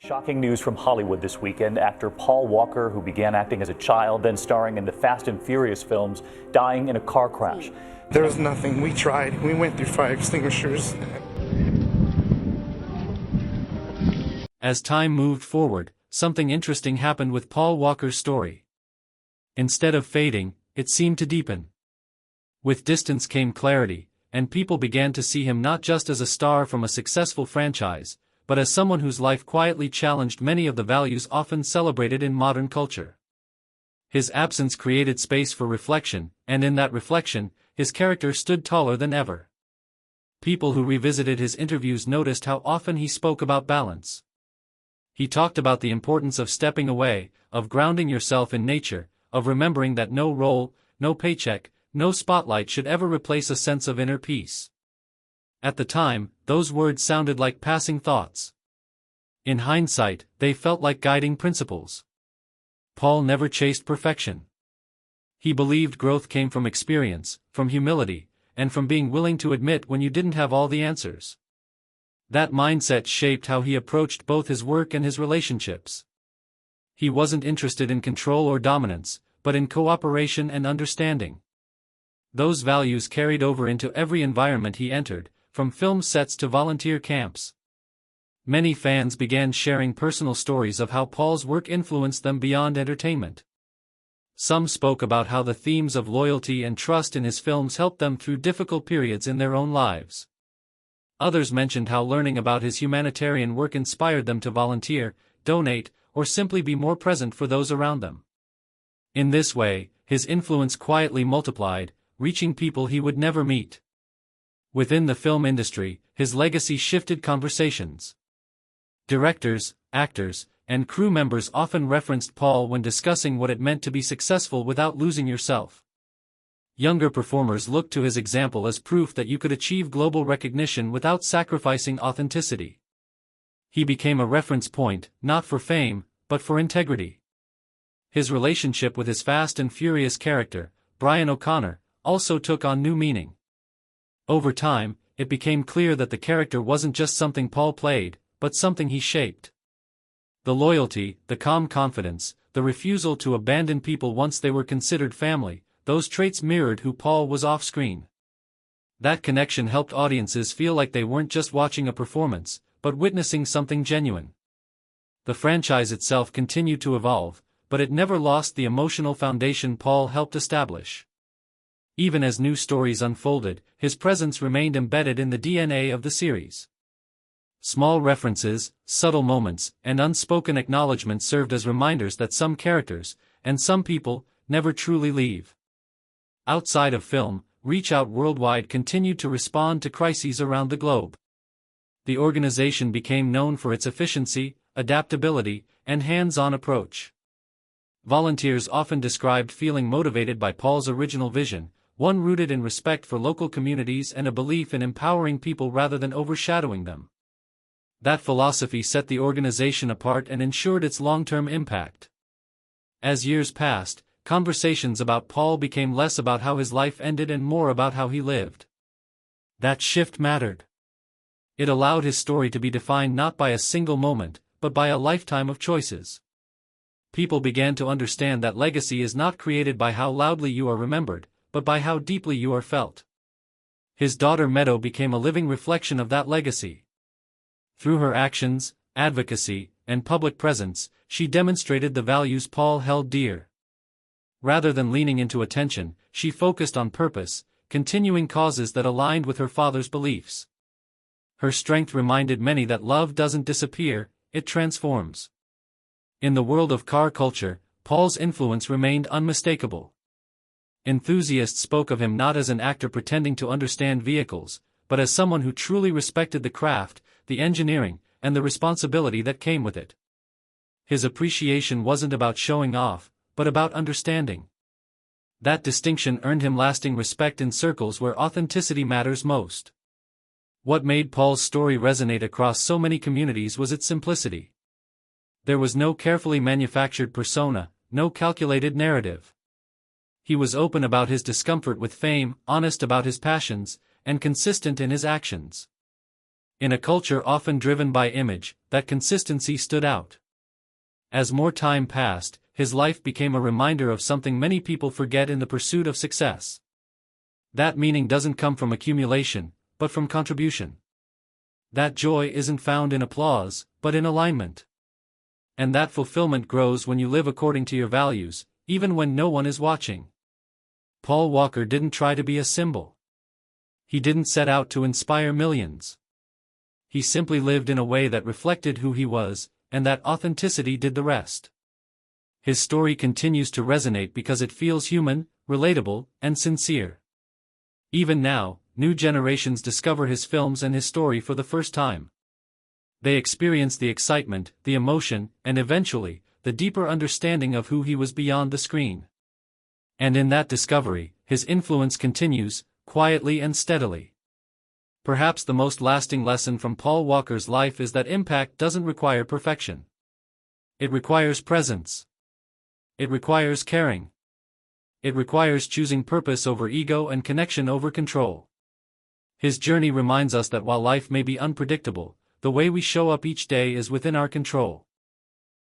Shocking news from Hollywood this weekend. Actor Paul Walker, who began acting as a child, then starring in the Fast and Furious films, dying in a car crash. There was nothing. We tried. We went through fire extinguishers. As time moved forward, something interesting happened with Paul Walker's story. Instead of fading, it seemed to deepen. With distance came clarity, and people began to see him not just as a star from a successful franchise, but as someone whose life quietly challenged many of the values often celebrated in modern culture. His absence created space for reflection, and in that reflection, his character stood taller than ever. People who revisited his interviews noticed how often he spoke about balance. He talked about the importance of stepping away, of grounding yourself in nature, of remembering that no role, no paycheck, no spotlight should ever replace a sense of inner peace. At the time, those words sounded like passing thoughts. In hindsight, they felt like guiding principles. Paul never chased perfection. He believed growth came from experience, from humility, and from being willing to admit when you didn't have all the answers. That mindset shaped how he approached both his work and his relationships. He wasn't interested in control or dominance, but in cooperation and understanding. Those values carried over into every environment he entered, from film sets to volunteer camps. Many fans began sharing personal stories of how Paul's work influenced them beyond entertainment. Some spoke about how the themes of loyalty and trust in his films helped them through difficult periods in their own lives. Others mentioned how learning about his humanitarian work inspired them to volunteer, donate, or simply be more present for those around them. In this way, his influence quietly multiplied, reaching people he would never meet. Within the film industry, his legacy shifted conversations. Directors, actors, and crew members often referenced Paul when discussing what it meant to be successful without losing yourself. Younger performers looked to his example as proof that you could achieve global recognition without sacrificing authenticity. He became a reference point, not for fame, but for integrity. His relationship with his Fast and Furious character, Brian O'Connor, also took on new meaning. Over time, it became clear that the character wasn't just something Paul played, but something he shaped. The loyalty, the calm confidence, the refusal to abandon people once they were considered family, those traits mirrored who Paul was off-screen. That connection helped audiences feel like they weren't just watching a performance, but witnessing something genuine. The franchise itself continued to evolve, but it never lost the emotional foundation Paul helped establish. Even as new stories unfolded, his presence remained embedded in the DNA of the series. Small references, subtle moments, and unspoken acknowledgments served as reminders that some characters, and some people, never truly leave. Outside of film, Reach Out Worldwide continued to respond to crises around the globe. The organization became known for its efficiency, adaptability, and hands-on approach. Volunteers often described feeling motivated by Paul's original vision, one rooted in respect for local communities and a belief in empowering people rather than overshadowing them. That philosophy set the organization apart and ensured its long-term impact. As years passed, conversations about Paul became less about how his life ended and more about how he lived. That shift mattered. It allowed his story to be defined not by a single moment, but by a lifetime of choices. People began to understand that legacy is not created by how loudly you are remembered, but by how deeply you are felt. His daughter Meadow became a living reflection of that legacy. Through her actions, advocacy, and public presence, she demonstrated the values Paul held dear. Rather than leaning into attention, she focused on purpose, continuing causes that aligned with her father's beliefs. Her strength reminded many that love doesn't disappear, it transforms. In the world of car culture, Paul's influence remained unmistakable. Enthusiasts spoke of him not as an actor pretending to understand vehicles, but as someone who truly respected the craft, the engineering, and the responsibility that came with it. His appreciation wasn't about showing off, but about understanding. That distinction earned him lasting respect in circles where authenticity matters most. What made Paul's story resonate across so many communities was its simplicity. There was no carefully manufactured persona, no calculated narrative. He was open about his discomfort with fame, honest about his passions, and consistent in his actions. In a culture often driven by image, that consistency stood out. As more time passed, his life became a reminder of something many people forget in the pursuit of success. That meaning doesn't come from accumulation, but from contribution. That joy isn't found in applause, but in alignment. And that fulfillment grows when you live according to your values, even when no one is watching. Paul Walker didn't try to be a symbol. He didn't set out to inspire millions. He simply lived in a way that reflected who he was, and that authenticity did the rest. His story continues to resonate because it feels human, relatable, and sincere. Even now, new generations discover his films and his story for the first time. They experience the excitement, the emotion, and eventually, the deeper understanding of who he was beyond the screen. And in that discovery, his influence continues, quietly and steadily. Perhaps the most lasting lesson from Paul Walker's life is that impact doesn't require perfection. It requires presence. It requires caring. It requires choosing purpose over ego and connection over control. His journey reminds us that while life may be unpredictable, the way we show up each day is within our control.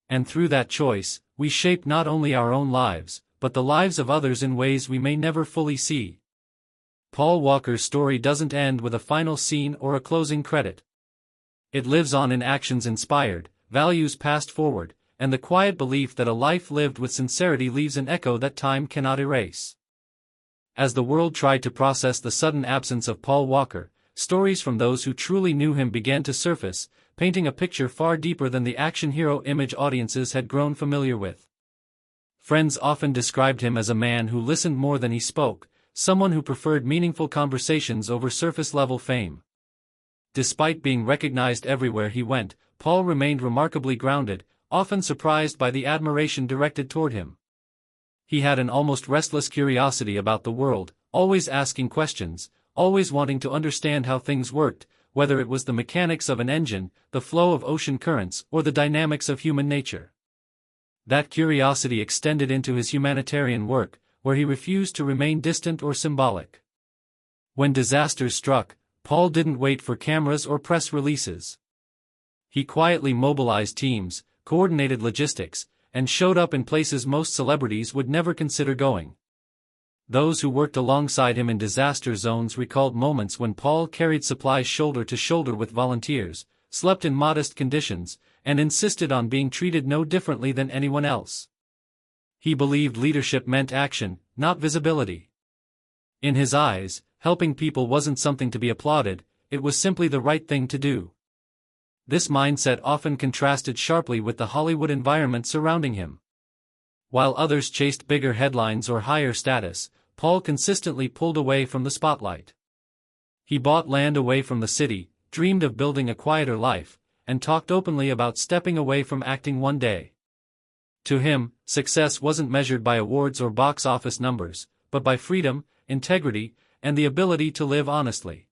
And through that choice, we shape not only our own lives, but the lives of others in ways we may never fully see. Paul Walker's story doesn't end with a final scene or a closing credit. It lives on in actions inspired, values passed forward, and the quiet belief that a life lived with sincerity leaves an echo that time cannot erase. As the world tried to process the sudden absence of Paul Walker, stories from those who truly knew him began to surface, painting a picture far deeper than the action hero image audiences had grown familiar with. Friends often described him as a man who listened more than he spoke, someone who preferred meaningful conversations over surface-level fame. Despite being recognized everywhere he went, Paul remained remarkably grounded, often surprised by the admiration directed toward him. He had an almost restless curiosity about the world, always asking questions, always wanting to understand how things worked, whether it was the mechanics of an engine, the flow of ocean currents, or the dynamics of human nature. That curiosity extended into his humanitarian work, where he refused to remain distant or symbolic. When disasters struck, Paul didn't wait for cameras or press releases. He quietly mobilized teams, coordinated logistics, and showed up in places most celebrities would never consider going. Those who worked alongside him in disaster zones recalled moments when Paul carried supplies shoulder to shoulder with volunteers, slept in modest conditions, and insisted on being treated no differently than anyone else. He believed leadership meant action, not visibility. In his eyes, helping people wasn't something to be applauded, it was simply the right thing to do. This mindset often contrasted sharply with the Hollywood environment surrounding him. While others chased bigger headlines or higher status, Paul consistently pulled away from the spotlight. He bought land away from the city, dreamed of building a quieter life, and talked openly about stepping away from acting one day. To him, success wasn't measured by awards or box office numbers, but by freedom, integrity, and the ability to live honestly.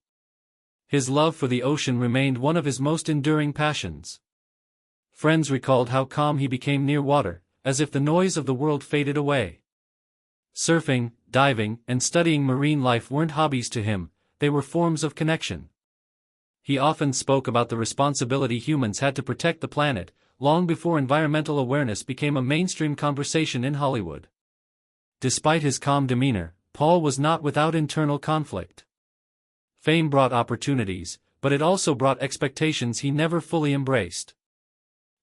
His love for the ocean remained one of his most enduring passions. Friends recalled how calm he became near water, as if the noise of the world faded away. Surfing, diving, and studying marine life weren't hobbies to him, they were forms of connection. He often spoke about the responsibility humans had to protect the planet, long before environmental awareness became a mainstream conversation in Hollywood. Despite his calm demeanor, Paul was not without internal conflict. Fame brought opportunities, but it also brought expectations he never fully embraced.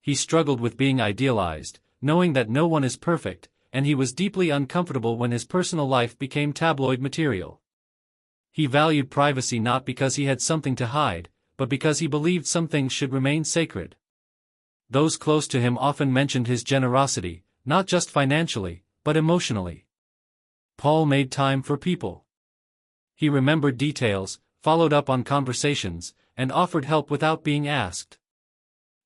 He struggled with being idealized, knowing that no one is perfect, and he was deeply uncomfortable when his personal life became tabloid material. He valued privacy not because he had something to hide, but because he believed some things should remain sacred. Those close to him often mentioned his generosity, not just financially, but emotionally. Paul made time for people. He remembered details, followed up on conversations, and offered help without being asked.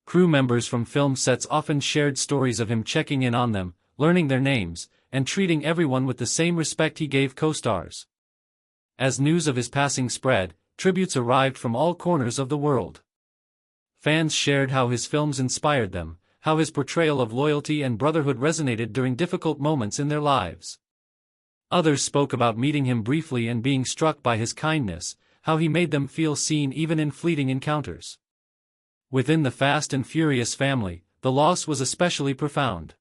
Crew members from film sets often shared stories of him checking in on them, learning their names, and treating everyone with the same respect he gave co-stars. As news of his passing spread, tributes arrived from all corners of the world. Fans shared how his films inspired them, how his portrayal of loyalty and brotherhood resonated during difficult moments in their lives. Others spoke about meeting him briefly and being struck by his kindness, how he made them feel seen even in fleeting encounters. Within the Fast and Furious family, the loss was especially profound.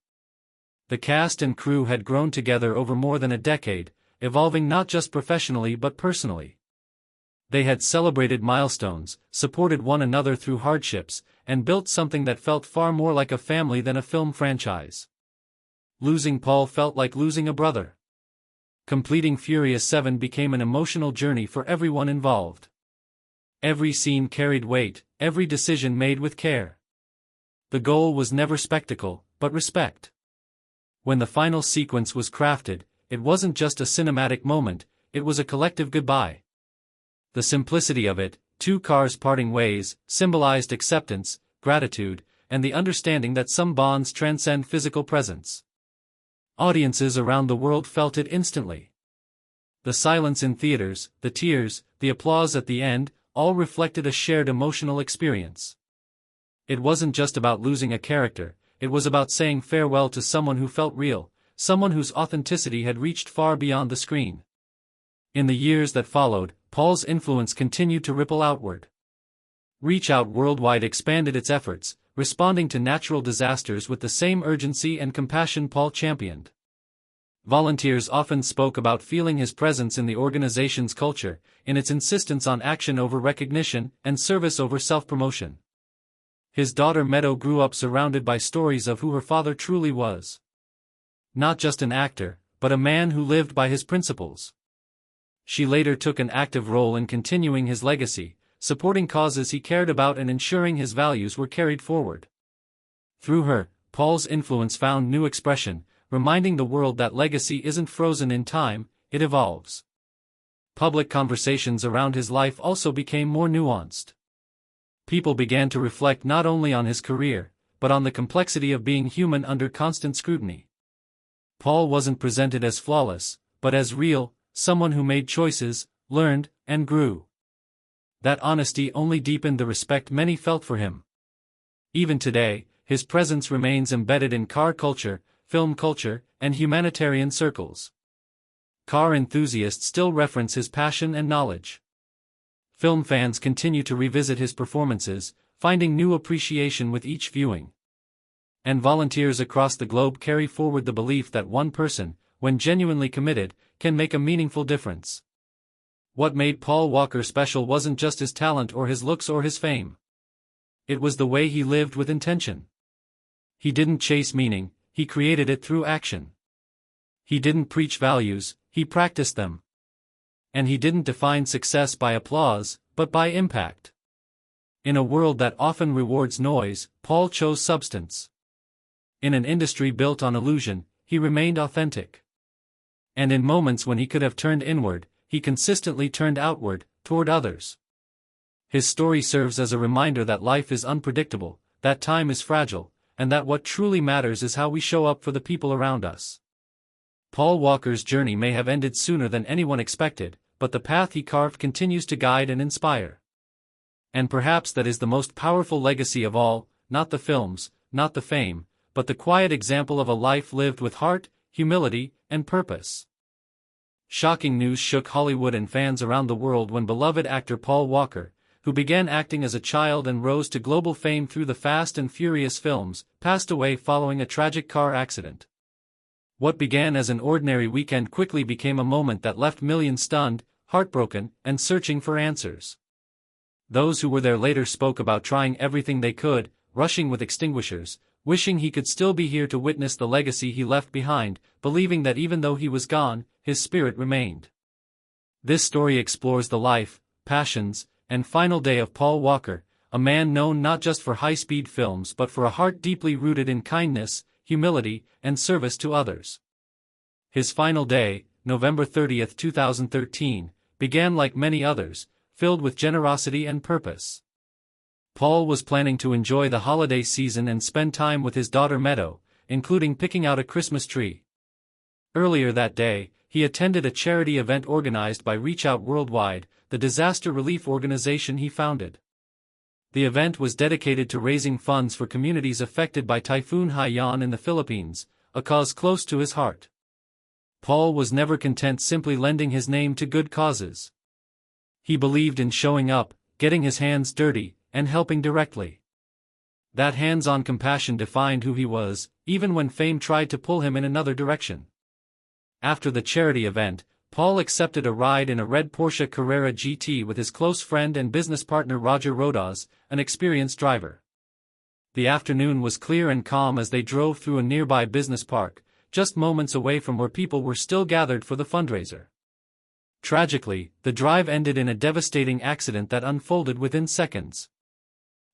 The cast and crew had grown together over more than a decade, evolving not just professionally but personally. They had celebrated milestones, supported one another through hardships, and built something that felt far more like a family than a film franchise. Losing Paul felt like losing a brother. Completing Furious 7 became an emotional journey for everyone involved. Every scene carried weight, every decision made with care. The goal was never spectacle, but respect. When the final sequence was crafted, it wasn't just a cinematic moment, it was a collective goodbye. The simplicity of it, two cars parting ways, symbolized acceptance, gratitude, and the understanding that some bonds transcend physical presence. Audiences around the world felt it instantly. The silence in theaters, the tears, the applause at the end, all reflected a shared emotional experience. It wasn't just about losing a character, it was about saying farewell to someone who felt real, someone whose authenticity had reached far beyond the screen. In the years that followed, Paul's influence continued to ripple outward. Reach Out Worldwide expanded its efforts, responding to natural disasters with the same urgency and compassion Paul championed. Volunteers often spoke about feeling his presence in the organization's culture, in its insistence on action over recognition and service over self-promotion. His daughter Meadow grew up surrounded by stories of who her father truly was. Not just an actor, but a man who lived by his principles. She later took an active role in continuing his legacy, supporting causes he cared about and ensuring his values were carried forward. Through her, Paul's influence found new expression, reminding the world that legacy isn't frozen in time, it evolves. Public conversations around his life also became more nuanced. People began to reflect not only on his career, but on the complexity of being human under constant scrutiny. Paul wasn't presented as flawless, but as real, someone who made choices, learned, and grew. That honesty only deepened the respect many felt for him. Even today, his presence remains embedded in car culture, film culture, and humanitarian circles. Car enthusiasts still reference his passion and knowledge. Film fans continue to revisit his performances, finding new appreciation with each viewing. And volunteers across the globe carry forward the belief that one person, when genuinely committed, can make a meaningful difference. What made Paul Walker special wasn't just his talent or his looks or his fame. It was the way he lived with intention. He didn't chase meaning, he created it through action. He didn't preach values, he practiced them. And he didn't define success by applause, but by impact. In a world that often rewards noise, Paul chose substance. In an industry built on illusion, he remained authentic. And in moments when he could have turned inward, he consistently turned outward, toward others. His story serves as a reminder that life is unpredictable, that time is fragile, and that what truly matters is how we show up for the people around us. Paul Walker's journey may have ended sooner than anyone expected, but the path he carved continues to guide and inspire. And perhaps that is the most powerful legacy of all, not the films, not the fame, but the quiet example of a life lived with heart, humility, and purpose. Shocking news shook Hollywood and fans around the world when beloved actor Paul Walker, who began acting as a child and rose to global fame through the Fast and Furious films, passed away following a tragic car accident. What began as an ordinary weekend quickly became a moment that left millions stunned, heartbroken, and searching for answers. Those who were there later spoke about trying everything they could, rushing with extinguishers, wishing he could still be here to witness the legacy he left behind, believing that even though he was gone, his spirit remained. This story explores the life, passions, and final day of Paul Walker, a man known not just for high-speed films but for a heart deeply rooted in kindness, humility, and service to others. His final day, November 30, 2013, began like many others, filled with generosity and purpose. Paul was planning to enjoy the holiday season and spend time with his daughter Meadow, including picking out a Christmas tree. Earlier that day, he attended a charity event organized by Reach Out Worldwide, the disaster relief organization he founded. The event was dedicated to raising funds for communities affected by Typhoon Haiyan in the Philippines, a cause close to his heart. Paul was never content simply lending his name to good causes. He believed in showing up, getting his hands dirty, and helping directly. That hands-on compassion defined who he was, even when fame tried to pull him in another direction. After the charity event, Paul accepted a ride in a red Porsche Carrera GT with his close friend and business partner Roger Rodas, an experienced driver. The afternoon was clear and calm as they drove through a nearby business park, just moments away from where people were still gathered for the fundraiser. Tragically, the drive ended in a devastating accident that unfolded within seconds.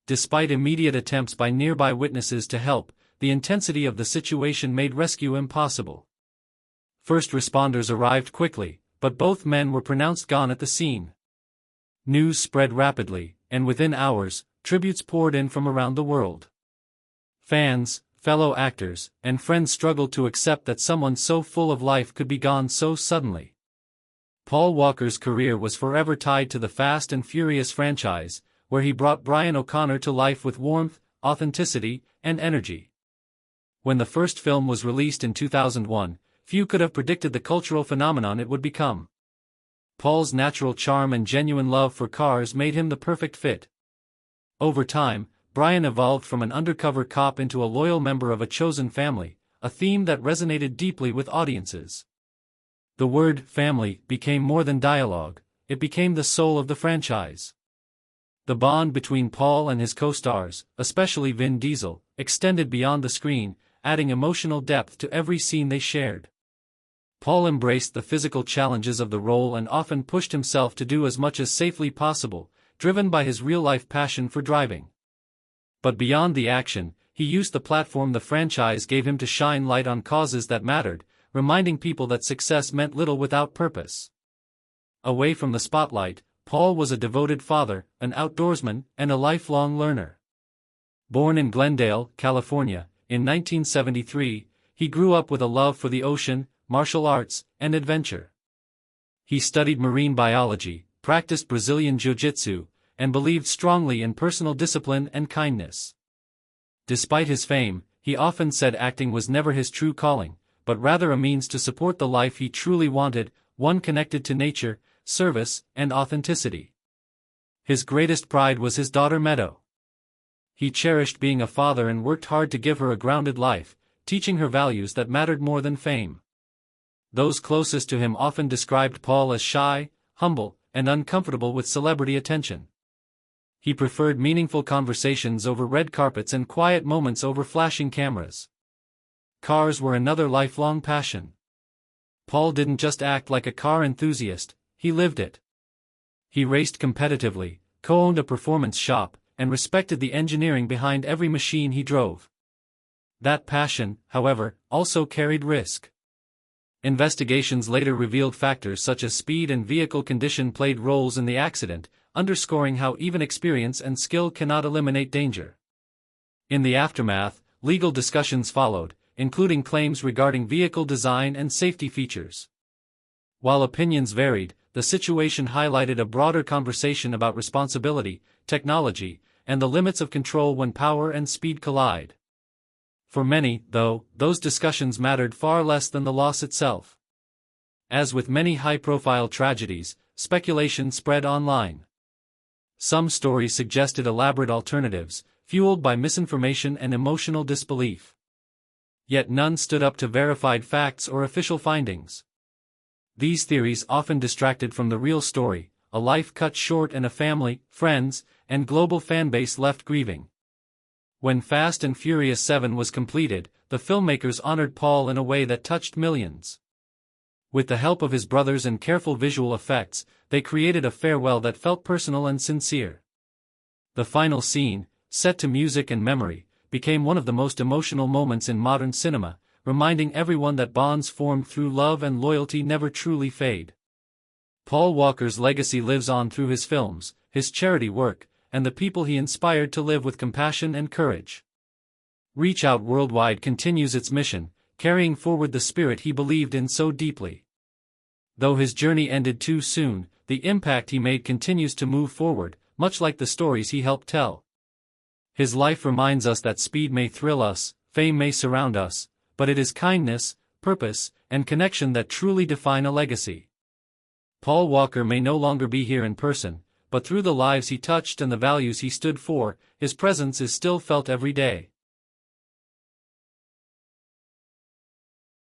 Despite immediate attempts by nearby witnesses to help, the intensity of the situation made rescue impossible. First responders arrived quickly, but both men were pronounced gone at the scene. News spread rapidly, and within hours, tributes poured in from around the world. Fans, fellow actors, and friends struggled to accept that someone so full of life could be gone so suddenly. Paul Walker's career was forever tied to the Fast and Furious franchise, where he brought Brian O'Connor to life with warmth, authenticity, and energy. When the first film was released in 2001, few could have predicted the cultural phenomenon it would become. Paul's natural charm and genuine love for cars made him the perfect fit. Over time, Brian evolved from an undercover cop into a loyal member of a chosen family, a theme that resonated deeply with audiences. The word family became more than dialogue, it became the soul of the franchise. The bond between Paul and his co-stars, especially Vin Diesel, extended beyond the screen, adding emotional depth to every scene they shared. Paul embraced the physical challenges of the role and often pushed himself to do as much as safely possible, driven by his real-life passion for driving. But beyond the action, he used the platform the franchise gave him to shine light on causes that mattered, reminding people that success meant little without purpose. Away from the spotlight, Paul was a devoted father, an outdoorsman, and a lifelong learner. Born in Glendale, California, in 1973, he grew up with a love for the ocean, martial arts, and adventure. He studied marine biology, practiced Brazilian jiu-jitsu, and believed strongly in personal discipline and kindness. Despite his fame, he often said acting was never his true calling, but rather a means to support the life he truly wanted, one connected to nature, service, and authenticity. His greatest pride was his daughter Meadow. He cherished being a father and worked hard to give her a grounded life, teaching her values that mattered more than fame. Those closest to him often described Paul as shy, humble, and uncomfortable with celebrity attention. He preferred meaningful conversations over red carpets and quiet moments over flashing cameras. Cars were another lifelong passion. Paul didn't just act like a car enthusiast, he lived it. He raced competitively, co-owned a performance shop, and respected the engineering behind every machine he drove. That passion, however, also carried risk. Investigations later revealed factors such as speed and vehicle condition played roles in the accident, underscoring how even experience and skill cannot eliminate danger. In the aftermath, legal discussions followed, including claims regarding vehicle design and safety features. While opinions varied, the situation highlighted a broader conversation about responsibility, technology, and the limits of control when power and speed collide. For many, though, those discussions mattered far less than the loss itself. As with many high-profile tragedies, speculation spread online. Some stories suggested elaborate alternatives, fueled by misinformation and emotional disbelief. Yet none stood up to verified facts or official findings. These theories often distracted from the real story, a life cut short and a family, friends, and global fanbase left grieving. When Fast and Furious 7 was completed, the filmmakers honored Paul in a way that touched millions. With the help of his brothers and careful visual effects, they created a farewell that felt personal and sincere. The final scene, set to music and memory, became one of the most emotional moments in modern cinema, reminding everyone that bonds formed through love and loyalty never truly fade. Paul Walker's legacy lives on through his films, his charity work, and the people he inspired to live with compassion and courage. Reach Out Worldwide continues its mission, carrying forward the spirit he believed in so deeply. Though his journey ended too soon, the impact he made continues to move forward, much like the stories he helped tell. His life reminds us that speed may thrill us, fame may surround us, but it is kindness, purpose, and connection that truly define a legacy. Paul Walker may no longer be here in person, but through the lives he touched and the values he stood for, his presence is still felt every day.